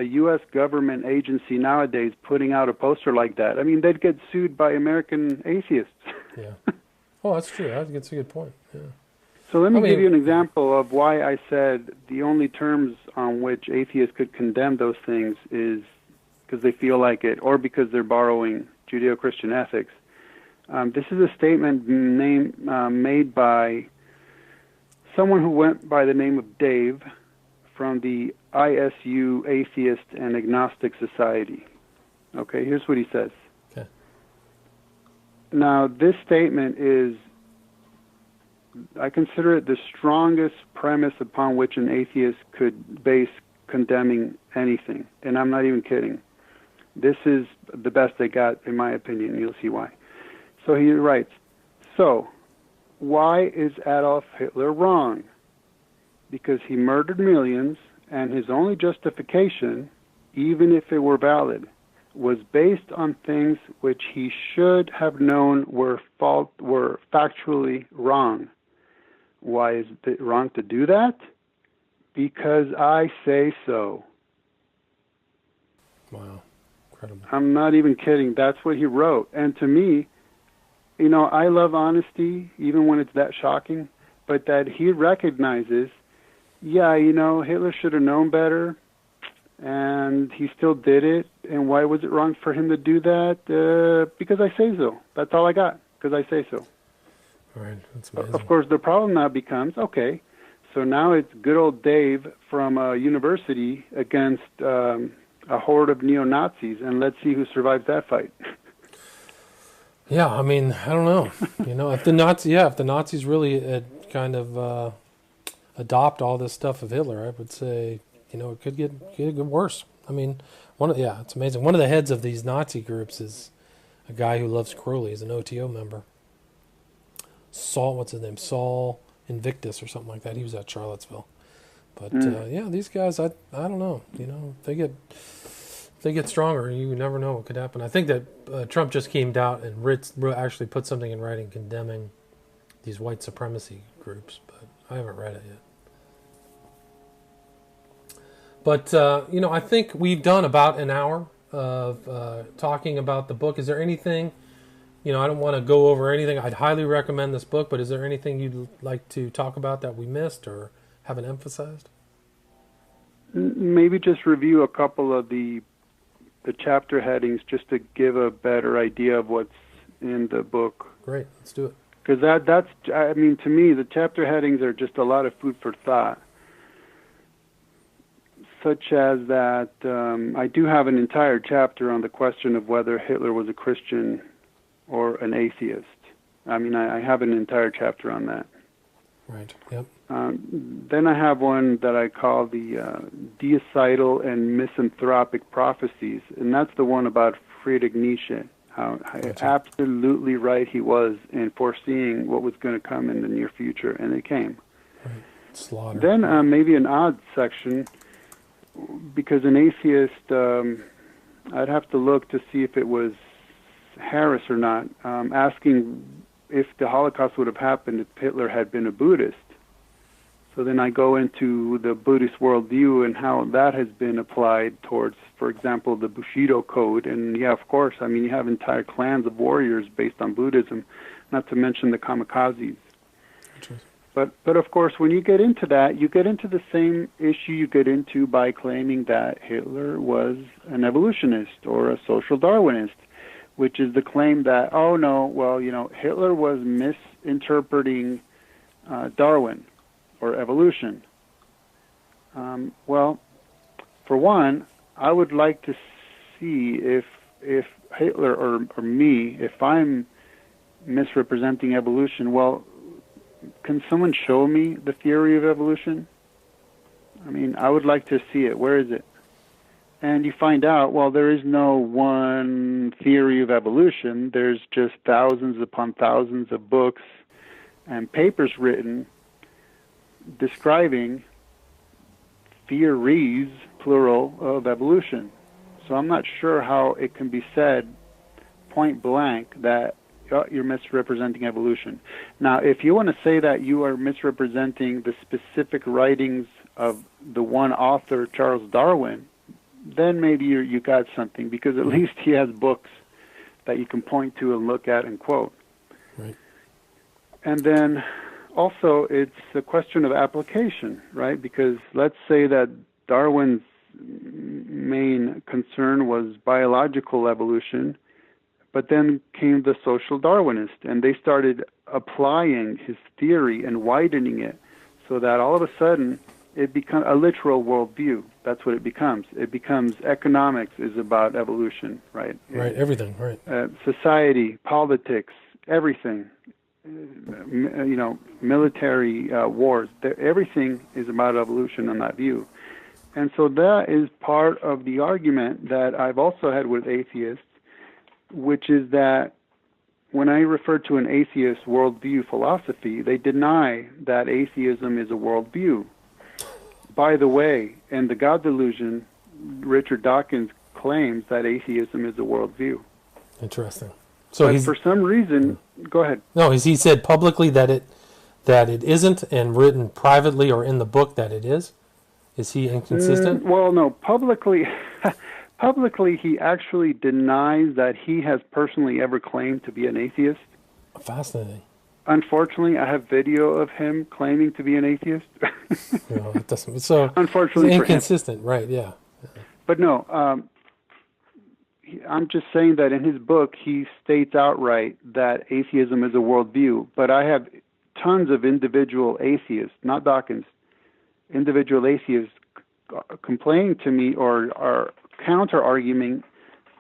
U.S. government agency nowadays putting out a poster like that. I mean, they'd get sued by American atheists. Yeah. Oh, that's true. That's a good point. Yeah. So let me give you an example of why I said the only terms on which atheists could condemn those things is because they feel like it or because they're borrowing Judeo-Christian ethics. This is a statement made by someone who went by the name of Dave from the ISU Atheist and Agnostic Society. Okay, here's what he says. Okay. Now, this statement is, I consider it the strongest premise upon which an atheist could base condemning anything. And I'm not even kidding. This is the best they got, in my opinion. You'll see why. So he writes, so, why is Adolf Hitler wrong? Because he murdered millions, and his only justification, even if it were valid, was based on things which he should have known were factually wrong. Why is it wrong to do that? Because I say so. Wow. Incredible. I'm not even kidding. That's what he wrote. And to me, I love honesty, even when it's that shocking, but that he recognizes, Hitler should have known better, and he still did it. And why was it wrong for him to do that? Because I say so. That's all I got, because I say so. All right, that's amazing. Of course, the problem now becomes, okay, so now it's good old Dave from a university against a horde of neo-Nazis, and let's see who survives that fight. Yeah, I mean, I don't know. If the Nazis really kind of adopt all this stuff of Hitler, I would say, it could get worse. I mean, it's amazing. One of the heads of these Nazi groups is a guy who loves Crowley. He's an OTO member. What's his name? Saul Invictus or something like that. He was at Charlottesville. But these guys, I don't know. They get stronger. You never know what could happen. I think that Trump just came out and actually put something in writing condemning these white supremacy groups, but I haven't read it yet. But, I think we've done about an hour of talking about the book. Is there anything, I don't want to go over anything. I'd highly recommend this book, but is there anything you'd like to talk about that we missed or haven't emphasized? Maybe just review a couple of the chapter headings just to give a better idea of what's in the book. Great, let's do it. Because to me, the chapter headings are just a lot of food for thought. Such as that I do have an entire chapter on the question of whether Hitler was a Christian or an atheist. I have an entire chapter on that. Right, yep. Then I have one that I call the Deicide and Misanthropic Prophecies, and that's the one about Friedrich Nietzsche, how absolutely right he was in foreseeing what was going to come in the near future, and it came. Right. Slaughter. Then maybe an odd section, because an atheist, I'd have to look to see if it was Harris or not, asking if the Holocaust would have happened if Hitler had been a Buddhist. So then I go into the Buddhist worldview and how that has been applied towards, for example, the Bushido Code. And of course, you have entire clans of warriors based on Buddhism, not to mention the kamikazes. But of course, when you get into that, you get into the same issue you get into by claiming that Hitler was an evolutionist or a social Darwinist, which is the claim that, oh no, well, Hitler was misinterpreting Darwin or evolution. Well, for one, I would like to see if Hitler or me, if I'm misrepresenting evolution, well, can someone show me the theory of evolution? I mean, I would like to see it. Where is it? And you find out, well, there is no one theory of evolution. There's just thousands upon thousands of books and papers written describing theories, plural, of evolution. So I'm not sure how it can be said point blank that you're misrepresenting evolution. Now, if you want to say that you are misrepresenting the specific writings of the one author, Charles Darwin, then maybe you got something, because at least he has books that you can point to and look at and quote. Right. And then also it's a question of application, right? Because let's say that Darwin's main concern was biological evolution, but then came the social Darwinist, and they started applying his theory and widening it so that all of a sudden it becomes a literal worldview. That's what it becomes. It becomes economics is about evolution, right? Right, everything, right. Society, politics, everything, military wars, everything is about evolution in that view. And so that is part of the argument that I've also had with atheists, which is that when I refer to an atheist worldview philosophy, they deny that atheism is a worldview. By the way, in The God Delusion, Richard Dawkins claims that atheism is a worldview. Interesting. So but for some reason, go ahead. No, he said publicly that it isn't, and written privately or in the book that it is. Is he inconsistent? Well, no, publicly he actually denies that he has personally ever claimed to be an atheist. Fascinating. Unfortunately, I have video of him claiming to be an atheist. It doesn't. So unfortunately, it's inconsistent, right? Yeah. But no, I'm just saying that in his book he states outright that atheism is a worldview. But I have tons of individual atheists, not Dawkins, individual atheists complaining to me or are counter-arguing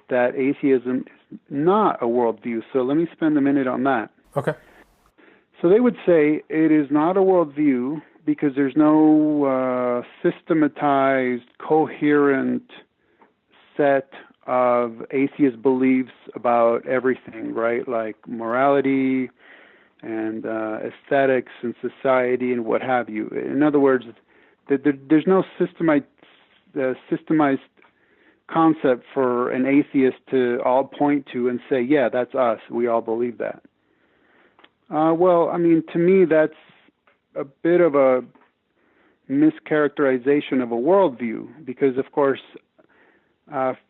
that atheism is not a worldview. So let me spend a minute on that. Okay. So they would say it is not a worldview because there's no systematized, coherent set of atheist beliefs about everything, right? Like morality and aesthetics and society and what have you. In other words, there's no systemized concept for an atheist to all point to and say, yeah, that's us. We all believe that. Well, I mean, to me, that's a bit of a mischaracterization of a worldview because, of course,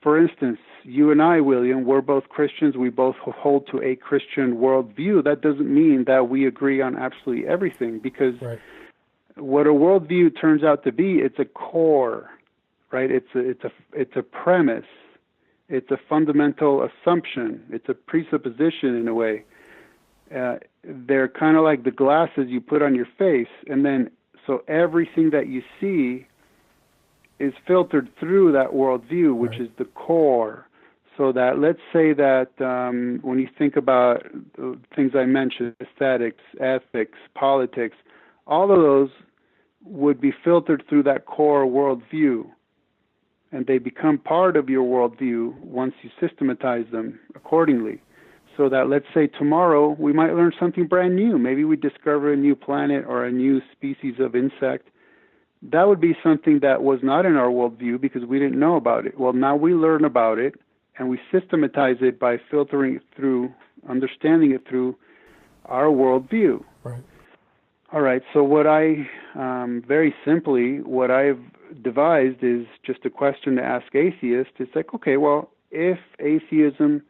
for instance, you and I, William, we're both Christians. We both hold to a Christian worldview. That doesn't mean that we agree on absolutely everything because what a worldview turns out to be, it's a core, right? It's a premise. It's a fundamental assumption. It's a presupposition in a way. They're kind of like the glasses you put on your face, and then so everything that you see is filtered through that worldview, which is the core. So that let's say that when you think about things I mentioned, aesthetics, ethics, politics, all of those would be filtered through that core worldview, and they become part of your worldview once you systematize them accordingly. So that let's say tomorrow we might learn something brand new. Maybe we discover a new planet or a new species of insect. That would be something that was not in our worldview because we didn't know about it. Well, now we learn about it and we systematize it by filtering it through, understanding it through our worldview. Right. All right, so what very simply, what I've devised is just a question to ask atheists. It's like, okay, well, if atheism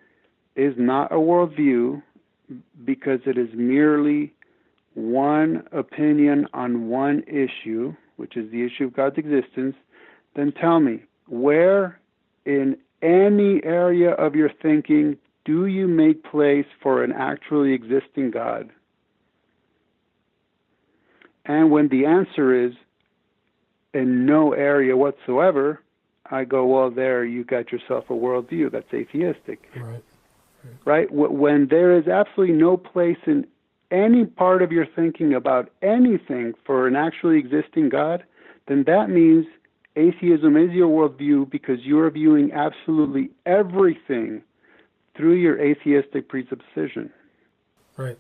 is not a worldview because it is merely one opinion on one issue, which is the issue of God's existence, then tell me, where in any area of your thinking do you make place for an actually existing God? And when the answer is in no area whatsoever, I go, well, there you got yourself a worldview that's atheistic. Right? When there is absolutely no place in any part of your thinking about anything for an actually existing God, then that means atheism is your worldview, because you're viewing absolutely everything through your atheistic presupposition. Right.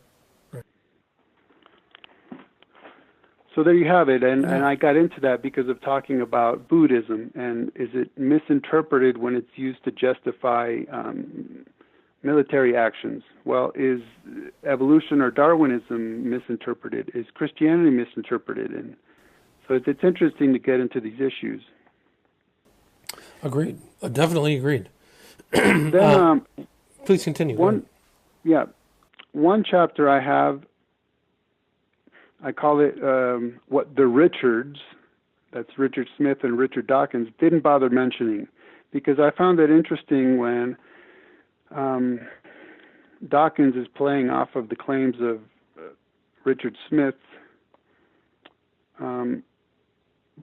So there you have it, and I got into that because of talking about Buddhism, and is it misinterpreted when it's used to justify military actions? Well, is evolution or Darwinism misinterpreted? Is Christianity misinterpreted? And so it's interesting to get into these issues. Agreed. Definitely agreed. Then, please continue. One chapter I have, I call it what the Richards, that's Richard Smith and Richard Dawkins, didn't bother mentioning, because I found it interesting when Dawkins is playing off of the claims of Richard Smith.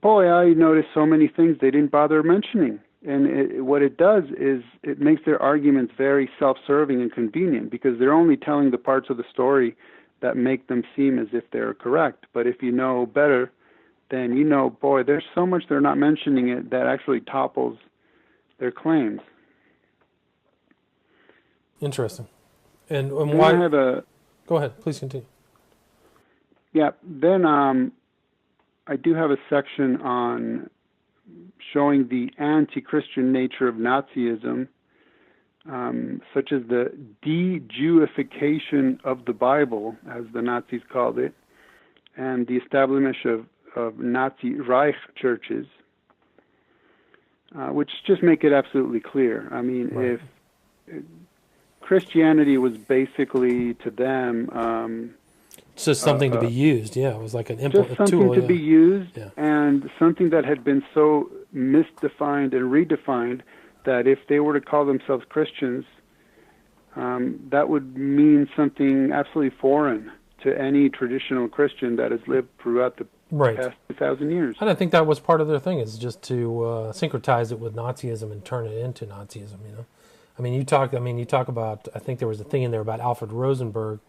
Boy, I noticed so many things they didn't bother mentioning. And what it does is it makes their arguments very self-serving and convenient, because they're only telling the parts of the story that make them seem as if they're correct. But if you know better, then you know, boy, there's so much they're not mentioning it that actually topples their claims. Interesting. And why? I have Go ahead, please continue. Yeah, then I do have a section on showing the anti-Christian nature of Nazism, such as the de-Jewification of the Bible, as the Nazis called it, and the establishment of Nazi Reich churches, which just make it absolutely clear. I mean, right. If Christianity was basically to them it's just something to be used. Yeah, it was like an just something tool, to be used, yeah. And something that had been so misdefined and redefined that if they were to call themselves Christians, that would mean something absolutely foreign to any traditional Christian that has lived throughout the past 2,000 years. And I think that was part of their thing, is just to syncretize it with Nazism and turn it into Nazism. You know, I mean, you talk about. I think there was a thing in there about Alfred Rosenberg,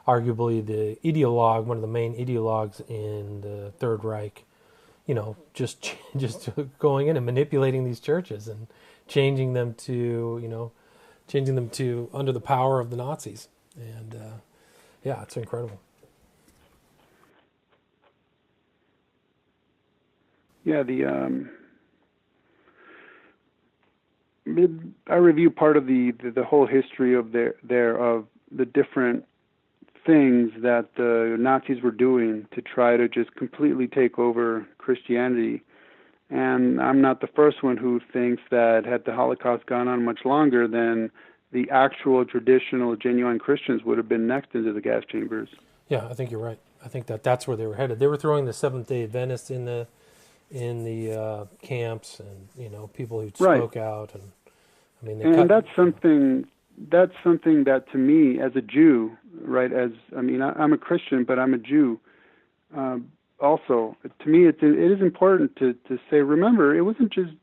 arguably the ideologue, one of the main ideologues in the Third Reich. You know, just going in and manipulating these churches and changing them to under the power of the Nazis. And yeah, it's incredible. Yeah, I review part of the whole history of of the different things that the Nazis were doing to try to just completely take over Christianity. And I'm not the first one who thinks that had the Holocaust gone on much longer, then the actual traditional, genuine Christians would have been next into the gas chambers. Yeah, I think you're right. I think that's where they were headed. They were throwing the Seventh-day Adventists in the camps, and people who spoke out, and I mean, that's something that, to me, as a Jew, right? I'm a Christian, but I'm a Jew. Also, to me, it is important to say, remember, it wasn't just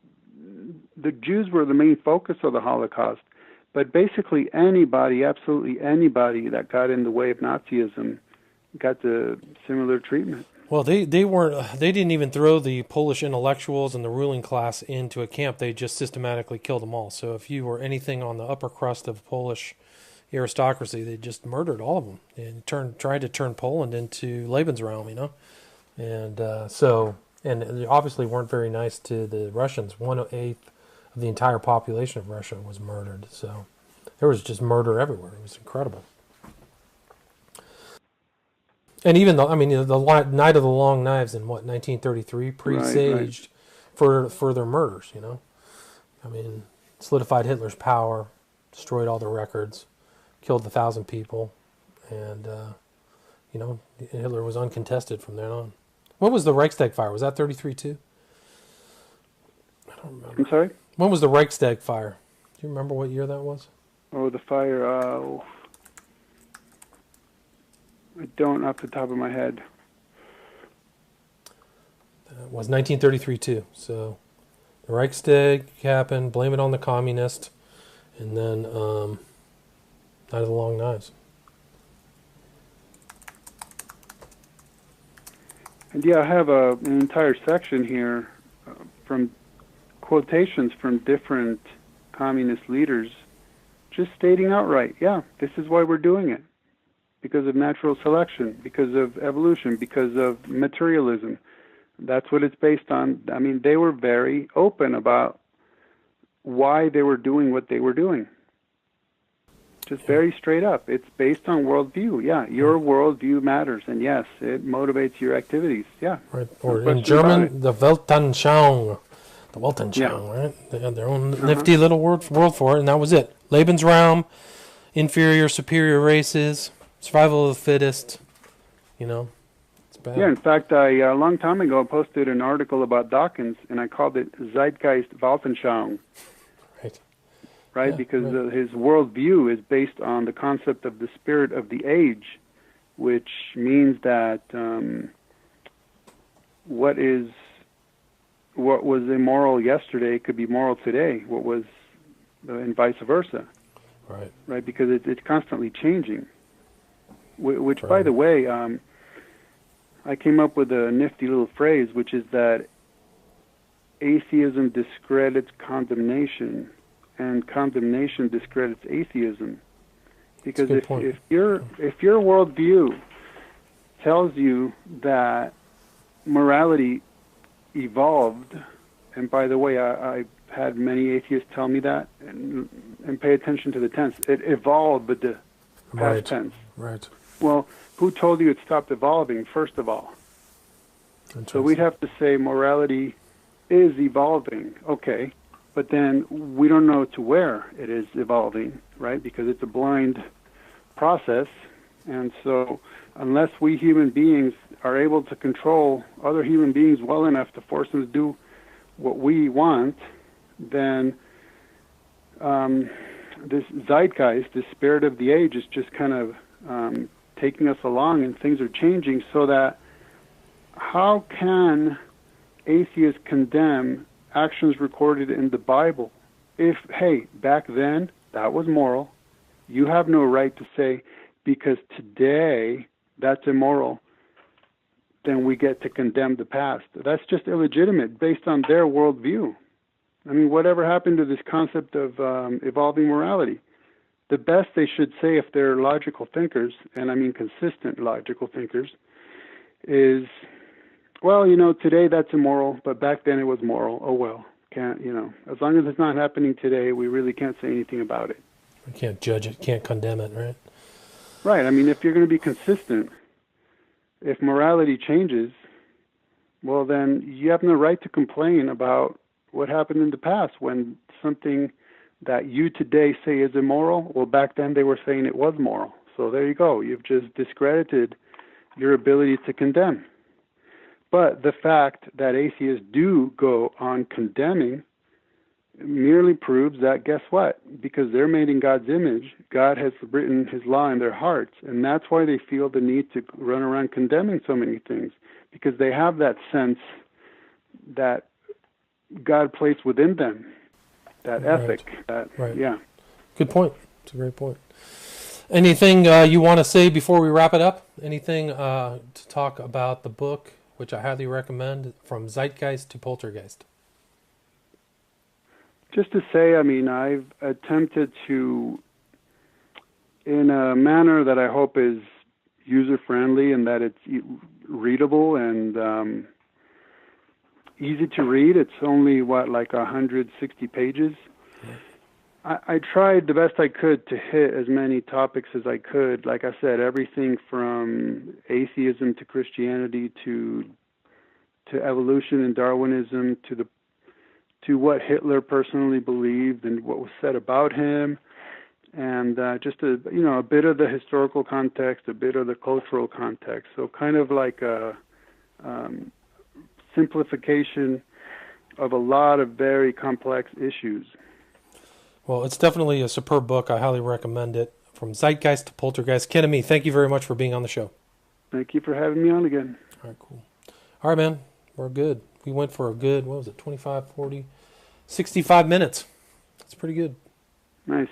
the Jews were the main focus of the Holocaust, but basically anybody, absolutely anybody that got in the way of Nazism got the similar treatment. Well, they didn't even throw the Polish intellectuals and the ruling class into a camp. They just systematically killed them all. So if you were anything on the upper crust of Polish aristocracy, they just murdered all of them and tried to turn Poland into Lebensraum, And and they obviously weren't very nice to the Russians. 1/8 of the entire population of Russia was murdered. So there was just murder everywhere. It was incredible. And even the Night of the Long Knives in 1933 presaged for their murders. I mean, solidified Hitler's power, destroyed all the records, killed 1,000 people, and you know, Hitler was uncontested from then on. What was the Reichstag fire? Was that 33 too? I don't remember. I'm sorry? When was the Reichstag fire? Do you remember what year that was? Oh, the fire. I don't off the top of my head. It was 1933 too. So the Reichstag happened, blame it on the communist, and then Night of the Long Knives. And yeah, I have an entire section here from quotations from different communist leaders just stating outright, yeah, this is why we're doing it. Because of natural selection, because of evolution, because of materialism. That's what it's based on. I mean, they were very open about why they were doing what they were doing. Just very straight up. It's based on worldview. Yeah, your worldview matters, and yes, it motivates your activities. Yeah. Right. Or in German, the Weltanschauung. The Weltanschauung, Yeah. right? They had their own nifty little world for it, and that was it. Lebensraum, inferior, superior races, survival of the fittest. You know, it's bad. Yeah, in fact, a long time ago, I posted an article about Dawkins, and I called it Zeitgeist Weltanschauung. Right, Yeah, because right. His worldview is based on the concept of the spirit of the age, which means that what was immoral yesterday could be moral today. What was, and vice versa. Right. Right, because it's constantly changing. Which, Right. by the way, I came up with a nifty little phrase, which is that atheism discredits condemnation, and condemnation discredits atheism. Because That's a good if your worldview tells you that morality evolved, and by the way, I've had many atheists tell me that, and pay attention to the tense. It evolved with the past Right. tense. Right. Well, who told you it stopped evolving, first of all? So we'd have to say morality is evolving, okay, but then we don't know to where it is evolving, right? Because it's a blind process, and so unless we human beings are able to control other human beings well enough to force them to do what we want, then this zeitgeist, this spirit of the age, is just kind of taking us along, and things are changing, so that how can atheists condemn actions recorded in the Bible if, hey, back then that was moral? You have no right to say, because today that's immoral, then we get to condemn the past. That's just illegitimate based on their worldview. I mean, whatever happened to this concept of evolving morality? The best they should say, if they're logical thinkers, and I mean consistent logical thinkers, is, well, you know, today that's immoral, but back then it was moral. Oh, well, can't, you know, as long as it's not happening today, we really can't say anything about it. We can't judge it, can't condemn it, right? Right. I mean, if you're going to be consistent, if morality changes, well, then you have no right to complain about what happened in the past when something that you today say is immoral, well, back then they were saying it was moral. So there you go. You've just discredited your ability to condemn. But the fact that atheists do go on condemning merely proves that, guess what? Because they're made in God's image, God has written his law in their hearts, and that's why they feel the need to run around condemning so many things, because they have that sense that God placed within them, that ethic. Right. Yeah. Good point. It's a great point. Anything you want to say before we wrap it up? Anything to talk about the book, which I highly recommend, From Zeitgeist to Poltergeist? Just to say, I mean, I've attempted to, in a manner that I hope is user-friendly and that it's readable and easy to read. It's only, like 160 pages. I tried the best I could to hit as many topics as I could. Like I said, everything from atheism to Christianity to evolution and Darwinism to what Hitler personally believed and what was said about him, and just a bit of the historical context, a bit of the cultural context. So kind of like a simplification of a lot of very complex issues. Well, it's definitely a superb book. I highly recommend it. From Zeitgeist to Poltergeist. Ken Ammi, thank you very much for being on the show. Thank you for having me on again. All right, cool. All right, man. We're good. We went for a good, 25, 40, 65 minutes. That's pretty good. Nice.